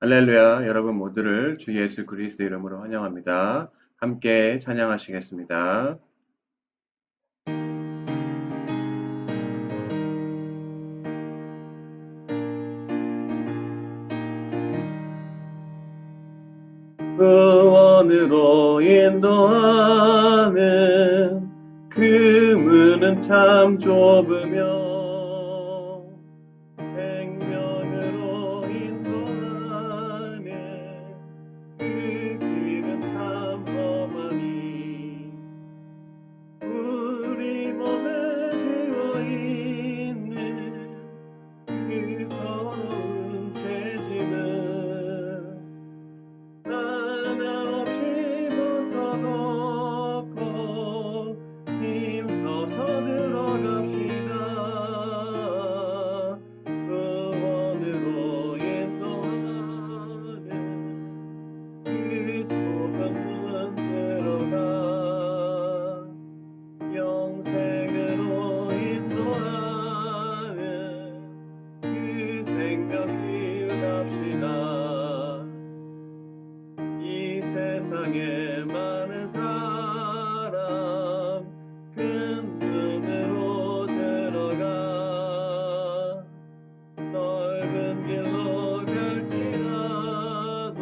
할렐루야, 여러분 모두를 주 예수 그리스도 이름으로 환영합니다. 함께 찬양하시겠습니다. 구원으로 인도하는 그 문은 참 좁으며 생명으로 인도하는 그 길은 참 험하니 우리 몸에 지어있는 그 더러운 죄짐은 하나 없이 벗어놓고 힘써서 들어갑시다. 구원으로 인도하는 그 좁은 문 들어가 영생으로 인도하는 그 생명길 갑시다. 이 세상에 많은 사람 큰 문으로 들어가 넓은 길로 갈지라도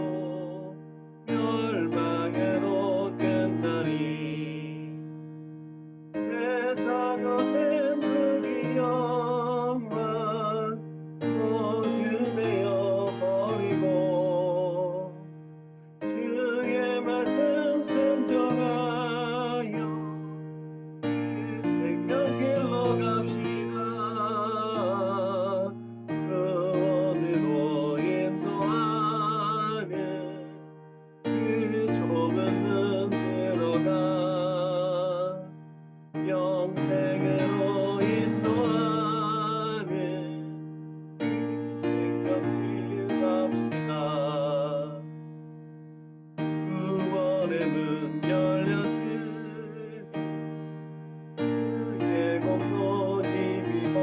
멸망으로 끝나니 세상 어떤 불기 영광 모두 베어버리고 주의 말씀 순종하여 그 생명길로 갑시다. 구원으로 인도하는 그 좁은 문 들어가 영생으로 인도하는 그 생명길 갑시다. 구원의 문 열렸으니 그의 공로 힘입어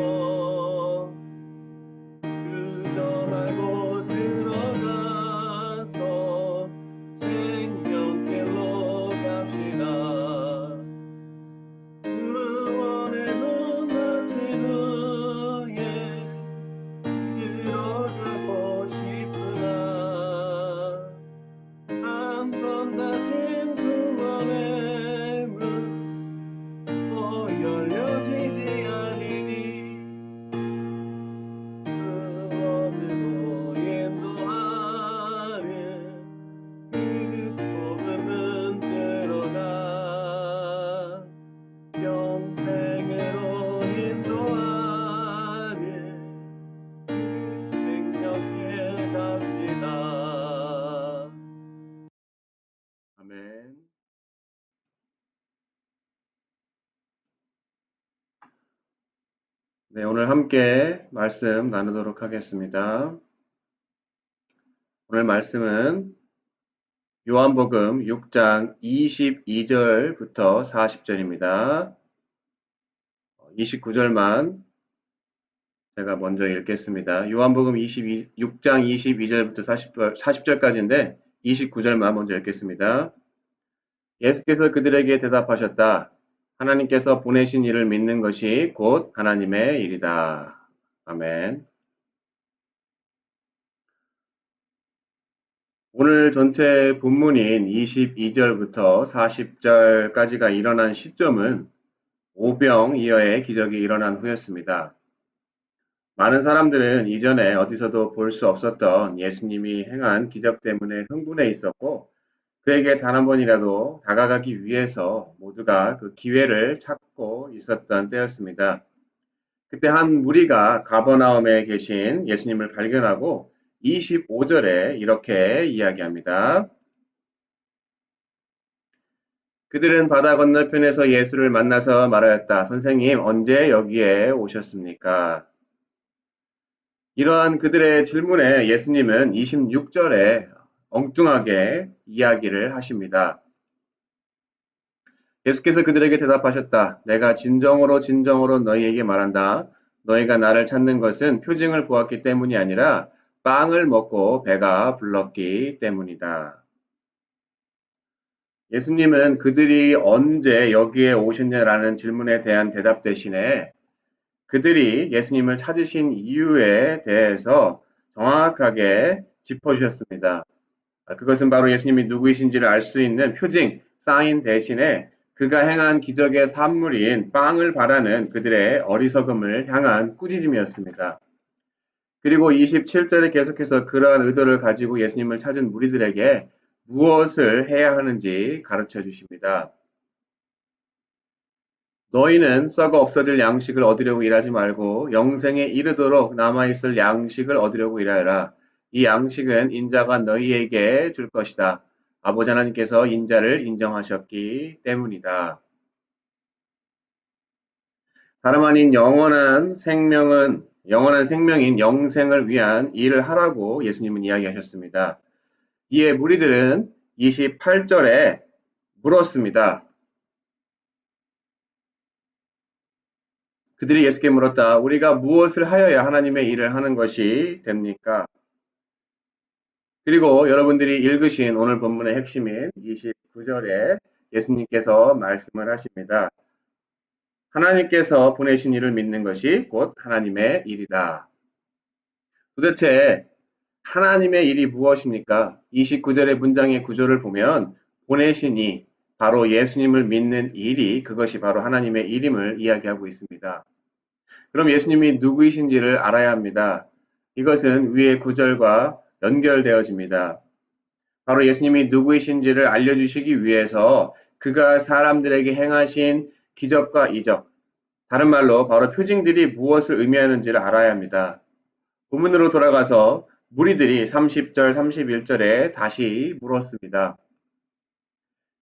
그저 말고 들어가서 생명길로 갑시다. 구원의 문 닫힌 후에 들어가고 싶으나 한 번 닫힌 구원의 문 또 열려지지 않으니 구원으로 인도하는 그 좁은 문 들어가 영생으로 인도하는 그 생명길 갑시다. 아멘. 네, 오늘 함께 말씀 나누도록 하겠습니다. 오늘 말씀은 요한복음 6장 22절부터 40절입니다. 29절만 제가 먼저 읽겠습니다. 요한복음 6장 22절부터 40절까지인데 29절만 먼저 읽겠습니다. 예수께서 그들에게 대답하셨다. 하나님께서 보내신 이를 믿는 것이 곧 하나님의 일이다. 아멘. 오늘 전체 본문인 22절부터 40절까지가 일어난 시점은 오병이어의 기적이 일어난 후였습니다. 많은 사람들은 이전에 어디서도 볼 수 없었던 예수님이 행한 기적 때문에 흥분해 있었고 그에게 단 한 번이라도 다가가기 위해서 모두가 그 기회를 찾고 있었던 때였습니다. 그때 한 무리가 가버나움에 계신 예수님을 발견하고 25절에 이렇게 이야기합니다. 그들은 바다 건너편에서 예수를 만나서 말하였다. 선생님, 언제 여기에 오셨습니까? 이러한 그들의 질문에 예수님은 26절에 엉뚱하게 이야기를 하십니다. 예수께서 그들에게 대답하셨다. 내가 진정으로 진정으로 너희에게 말한다. 너희가 나를 찾는 것은 표징을 보았기 때문이 아니라 빵을 먹고 배가 불렀기 때문이다. 예수님은 그들이 언제 여기에 오셨냐라는 질문에 대한 대답 대신에 그들이 예수님을 찾으신 이유에 대해서 정확하게 짚어주셨습니다. 그것은 바로 예수님이 누구이신지를 알 수 있는 표징, 사인 대신에 그가 행한 기적의 산물인 빵을 바라는 그들의 어리석음을 향한 꾸짖음이었습니다. 그리고 27절에 계속해서 그러한 의도를 가지고 예수님을 찾은 무리들에게 무엇을 해야 하는지 가르쳐 주십니다. 너희는 썩어 없어질 양식을 얻으려고 일하지 말고 영생에 이르도록 남아있을 양식을 얻으려고 일하여라. 이 양식은 인자가 너희에게 줄 것이다. 아버지 하나님께서 인자를 인정하셨기 때문이다. 다름 아닌 영원한 생명인 영생을 위한 일을 하라고 예수님은 이야기하셨습니다. 이에 무리들은 28절에 물었습니다. 그들이 예수께 물었다. 우리가 무엇을 하여야 하나님의 일을 하는 것이 됩니까? 그리고 여러분들이 읽으신 오늘 본문의 핵심인 29절에 예수님께서 말씀을 하십니다. 하나님께서 보내신 일을 믿는 것이 곧 하나님의 일이다. 도대체 하나님의 일이 무엇입니까? 29절의 문장의 구조를 보면 보내신 이, 바로 예수님을 믿는 일이 그것이 바로 하나님의 일임을 이야기하고 있습니다. 그럼 예수님이 누구이신지를 알아야 합니다. 이것은 위의 구절과 연결되어집니다. 바로 예수님이 누구이신지를 알려주시기 위해서 그가 사람들에게 행하신 기적과 이적, 다른 말로 바로 표징들이 무엇을 의미하는지를 알아야 합니다. 본문으로 돌아가서 무리들이 30절, 31절에 다시 물었습니다.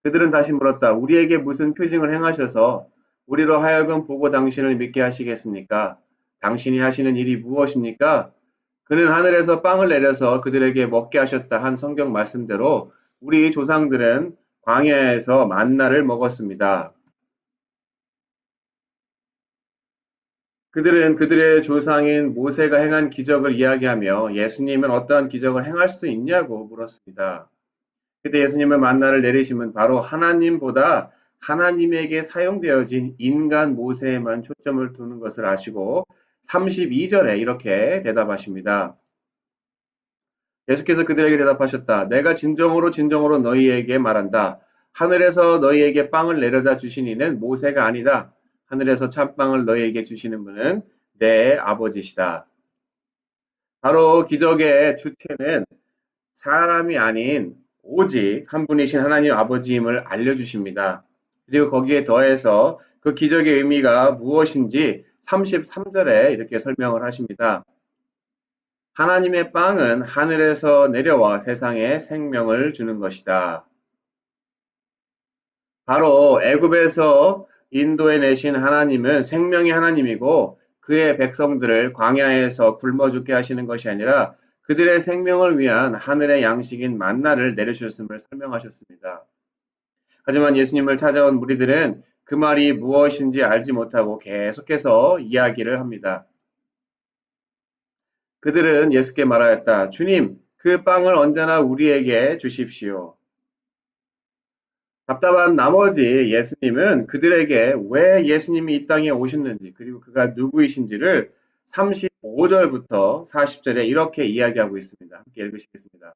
그들은 다시 물었다. 우리에게 무슨 표징을 행하셔서 우리로 하여금 보고 당신을 믿게 하시겠습니까? 당신이 하시는 일이 무엇입니까? 그는 하늘에서 빵을 내려서 그들에게 먹게 하셨다 한 성경 말씀대로 우리 조상들은 광야에서 만나를 먹었습니다. 그들은 그들의 조상인 모세가 행한 기적을 이야기하며 예수님은 어떠한 기적을 행할 수 있냐고 물었습니다. 그때 예수님은 만나를 내리심은 바로 하나님보다 하나님에게 사용되어진 인간 모세에만 초점을 두는 것을 아시고 32절에 이렇게 대답하십니다. 예수께서 그들에게 대답하셨다. 내가 진정으로 너희에게 말한다. 하늘에서 너희에게 빵을 내려다 주신 이는 모세가 아니다. 하늘에서 참빵을 너희에게 주시는 분은 내 아버지시다. 바로 기적의 주체는 사람이 아닌 오직 한 분이신 하나님 아버지임을 알려주십니다. 그리고 거기에 더해서 그 기적의 의미가 무엇인지 33절에 이렇게 설명을 하십니다. 하나님의 빵은 하늘에서 내려와 세상에 생명을 주는 것이다. 바로 애굽에서 인도해 내신 하나님은 생명의 하나님이고 그의 백성들을 광야에서 굶어 죽게 하시는 것이 아니라 그들의 생명을 위한 하늘의 양식인 만나를 내려주셨음을 설명하셨습니다. 하지만 예수님을 찾아온 무리들은 그 말이 무엇인지 알지 못하고 계속해서 이야기를 합니다. 그들은 예수께 말하였다. 주님, 그 빵을 언제나 우리에게 주십시오. 답답한 나머지 예수님은 그들에게 왜 예수님이 이 땅에 오셨는지 그리고 그가 누구이신지를 35절부터 40절에 이렇게 이야기하고 있습니다. 함께 읽으시겠습니다.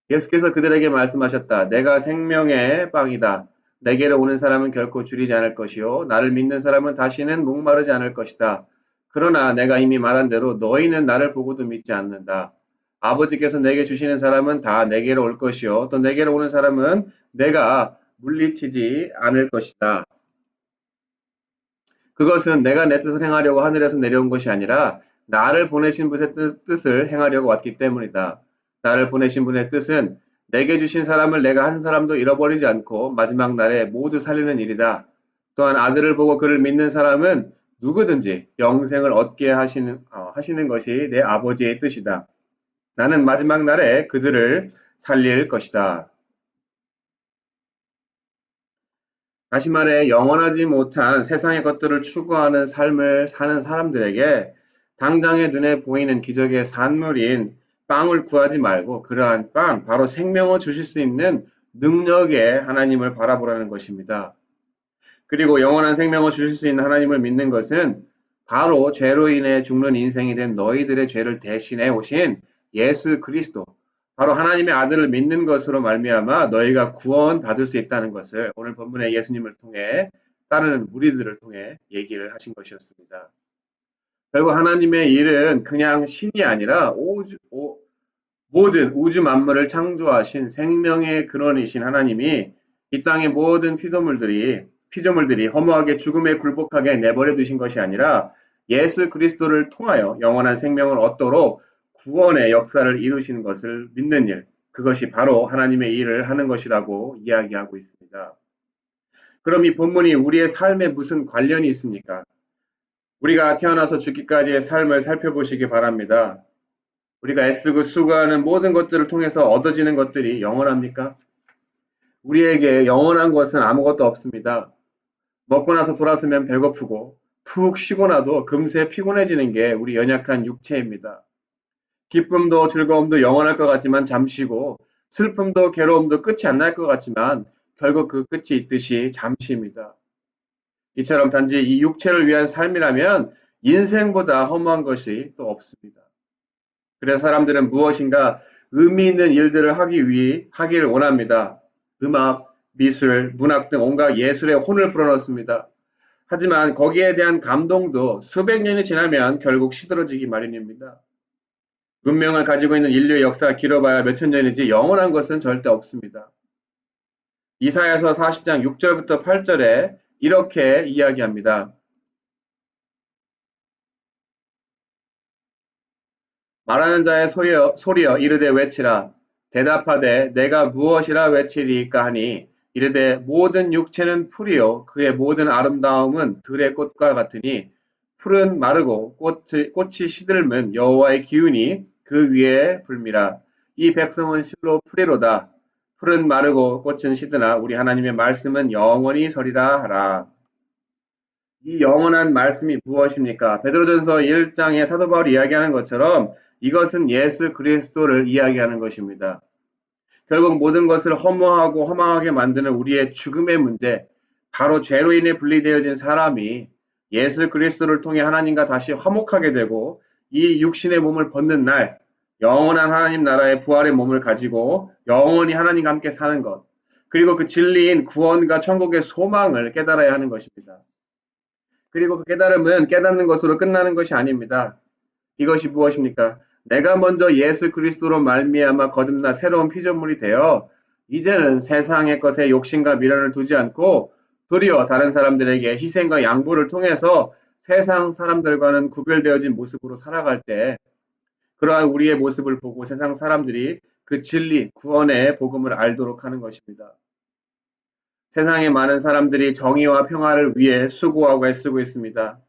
예수께서 그들에게 말씀하셨다. 내가 생명의 빵이다. 내게로 오는 사람은 결코 줄이지 않을 것이요 나를 믿는 사람은 다시는 목마르지 않을 것이다. 그러나 내가 이미 말한 대로 너희는 나를 보고도 믿지 않는다. 아버지께서 내게 주시는 사람은 다 내게로 올 것이요 또 내게로 오는 사람은 내가 물리치지 않을 것이다. 그것은 내가 내 뜻을 행하려고 하늘에서 내려온 것이 아니라 나를 보내신 분의 뜻을 행하려고 왔기 때문이다. 나를 보내신 분의 뜻은 내게 주신 사람을 내가 한 사람도 잃어버리지 않고 마지막 날에 모두 살리는 일이다. 또한 아들을 보고 그를 믿는 사람은 누구든지 영생을 얻게 하시는 것이 내 아버지의 뜻이다. 나는 마지막 날에 그들을 살릴 것이다. 다시 말해 영원하지 못한 세상의 것들을 추구하는 삶을 사는 사람들에게 당장의 눈에 보이는 기적의 산물인 빵을 구하지 말고 그러한 빵, 바로 생명을 주실 수 있는 능력의 하나님을 바라보라는 것입니다. 그리고 영원한 생명을 주실 수 있는 하나님을 믿는 것은 바로 죄로 인해 죽는 인생이 된 너희들의 죄를 대신해 오신 예수 그리스도, 바로 하나님의 아들을 믿는 것으로 말미암아 너희가 구원받을 수 있다는 것을 오늘 본문의 예수님을 통해 따르는 무리들을 통해 얘기를 하신 것이었습니다. 결국 하나님의 일은 그냥 신이 아니라 모든 우주 만물을 창조하신 생명의 근원이신 하나님이 이 땅의 모든 피조물들이 허무하게 죽음에 굴복하게 내버려 두신 것이 아니라 예수 그리스도를 통하여 영원한 생명을 얻도록 구원의 역사를 이루시는 것을 믿는 일, 그것이 바로 하나님의 일을 하는 것이라고 이야기하고 있습니다. 그럼 이 본문이 우리의 삶에 무슨 관련이 있습니까? 우리가 태어나서 죽기까지의 삶을 살펴보시기 바랍니다. 우리가 애쓰고 수고하는 모든 것들을 통해서 얻어지는 것들이 영원합니까? 우리에게 영원한 것은 아무것도 없습니다. 먹고 나서 돌아서면 배고프고 푹 쉬고 나도 금세 피곤해지는 게 우리 연약한 육체입니다. 기쁨도 즐거움도 영원할 것 같지만 잠시고 슬픔도 괴로움도 끝이 안 날 것 같지만 결국 그 끝이 있듯이 잠시입니다. 이처럼 단지 이 육체를 위한 삶이라면 인생보다 허무한 것이 또 없습니다. 그래서 사람들은 무엇인가 의미 있는 일들을 하기를 원합니다. 음악, 미술, 문학 등 온갖 예술에 혼을 불어넣습니다. 하지만 거기에 대한 감동도 수백 년이 지나면 결국 시들어지기 마련입니다. 문명을 가지고 있는 인류의 역사가 길어봐야 몇천 년이지 영원한 것은 절대 없습니다. 이사야서 40장 6절부터 8절에 이렇게 이야기합니다. 말하는 자의 소리여 이르되 외치라. 대답하되 내가 무엇이라 외치리까 하니 이르되 모든 육체는 풀이요 그의 모든 아름다움은 들의 꽃과 같으니 풀은 마르고 꽃이 시들면 여호와의 기운이 그 위에 불미라. 이 백성은 실로 풀이로다. 풀은 마르고 꽃은 시드나 우리 하나님의 말씀은 영원히 서리라 하라. 이 영원한 말씀이 무엇입니까? 베드로전서 1장에 사도 바울이 이야기하는 것처럼 이것은 예수 그리스도를 이야기하는 것입니다. 결국 모든 것을 허무하고 허망하게 만드는 우리의 죽음의 문제, 바로 죄로 인해 분리되어진 사람이 예수 그리스도를 통해 하나님과 다시 화목하게 되고 이 육신의 몸을 벗는 날, 영원한 하나님 나라의 부활의 몸을 가지고 영원히 하나님과 함께 사는 것, 그리고 그 진리인 구원과 천국의 소망을 깨달아야 하는 것입니다. 그리고 그 깨달음은 깨닫는 것으로 끝나는 것이 아닙니다. 이것이 무엇입니까? 내가 먼저 예수 그리스도로 말미암아 거듭나 새로운 피조물이 되어 이제는 세상의 것에 욕심과 미련을 두지 않고 도리어 다른 사람들에게 희생과 양보를 통해서 세상 사람들과는 구별되어진 모습으로 살아갈 때 그러한 우리의 모습을 보고 세상 사람들이 그 진리, 구원의 복음을 알도록 하는 것입니다. 세상의 많은 사람들이 정의와 평화를 위해 수고하고 애쓰고 있습니다.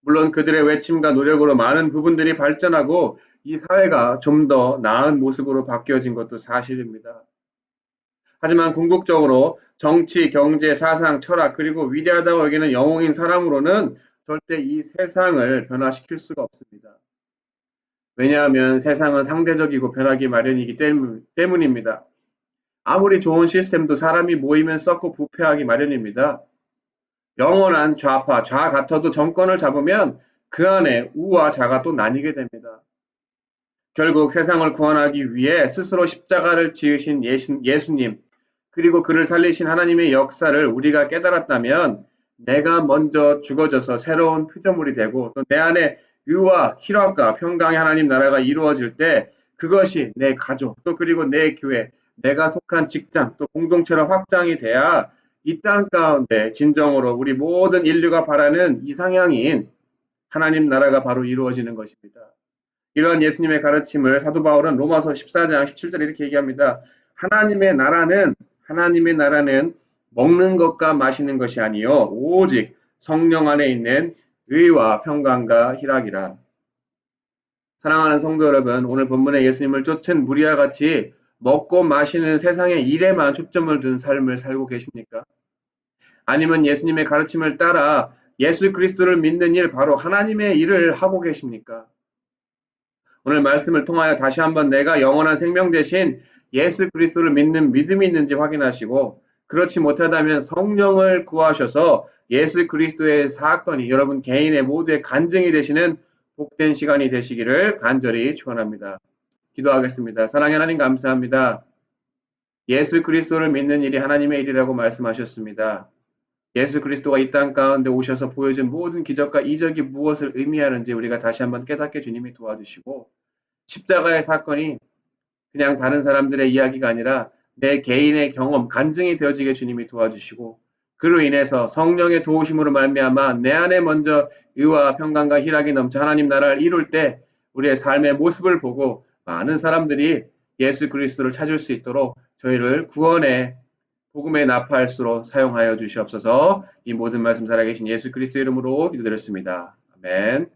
물론 그들의 외침과 노력으로 많은 부분들이 발전하고 이 사회가 좀 더 나은 모습으로 바뀌어진 것도 사실입니다. 하지만 궁극적으로 정치, 경제, 사상, 철학 그리고 위대하다고 여기는 영웅인 사람으로는 절대 이 세상을 변화시킬 수가 없습니다. 왜냐하면 세상은 상대적이고 변하기 마련이기 때문입니다. 아무리 좋은 시스템도 사람이 모이면 썩고 부패하기 마련입니다. 영원한 좌파, 좌 같아도 정권을 잡으면 그 안에 우와 좌가 또 나뉘게 됩니다. 결국 세상을 구원하기 위해 스스로 십자가를 지으신 예수님, 그리고 그를 살리신 하나님의 역사를 우리가 깨달았다면 내가 먼저 죽어져서 새로운 피조물이 되고 또 내 안에 의와 희락과 평강의 하나님 나라가 이루어질 때 그것이 내 가족, 또 그리고 내 교회, 내가 속한 직장, 또 공동체로 확장이 돼야 이 땅 가운데 진정으로 우리 모든 인류가 바라는 이상향인 하나님 나라가 바로 이루어지는 것입니다. 이러한 예수님의 가르침을 사도 바울은 로마서 14장 17절에 이렇게 얘기합니다. 하나님의 나라는 먹는 것과 마시는 것이 아니요 오직 성령 안에 있는 의와 평강과 희락이라. 사랑하는 성도 여러분, 오늘 본문의 예수님을 쫓은 무리와 같이 먹고 마시는 세상의 일에만 초점을 둔 삶을 살고 계십니까? 아니면 예수님의 가르침을 따라 예수 그리스도를 믿는 일, 바로 하나님의 일을 하고 계십니까? 오늘 말씀을 통하여 다시 한번 내가 영원한 생명 대신 예수 그리스도를 믿는 믿음이 있는지 확인하시고 그렇지 못하다면 성령을 구하셔서 예수 그리스도의 사건이 여러분 개인의 모두의 간증이 되시는 복된 시간이 되시기를 간절히 축원합니다. 기도하겠습니다. 사랑의 하나님 감사합니다. 예수 그리스도를 믿는 일이 하나님의 일이라고 말씀하셨습니다. 예수 그리스도가 이 땅 가운데 오셔서 보여준 모든 기적과 이적이 무엇을 의미하는지 우리가 다시 한번 깨닫게 주님이 도와주시고 십자가의 사건이 그냥 다른 사람들의 이야기가 아니라 내 개인의 경험, 간증이 되어지게 주님이 도와주시고 그로 인해서 성령의 도우심으로 말미암아 내 안에 먼저 의와 평강과 희락이 넘쳐 하나님 나라를 이룰 때 우리의 삶의 모습을 보고 많은 사람들이 예수 그리스도를 찾을 수 있도록 저희를 구원의 복음의 나팔수로 사용하여 주시옵소서. 이 모든 말씀 살아계신 예수 그리스도 이름으로 기도드렸습니다. 아멘.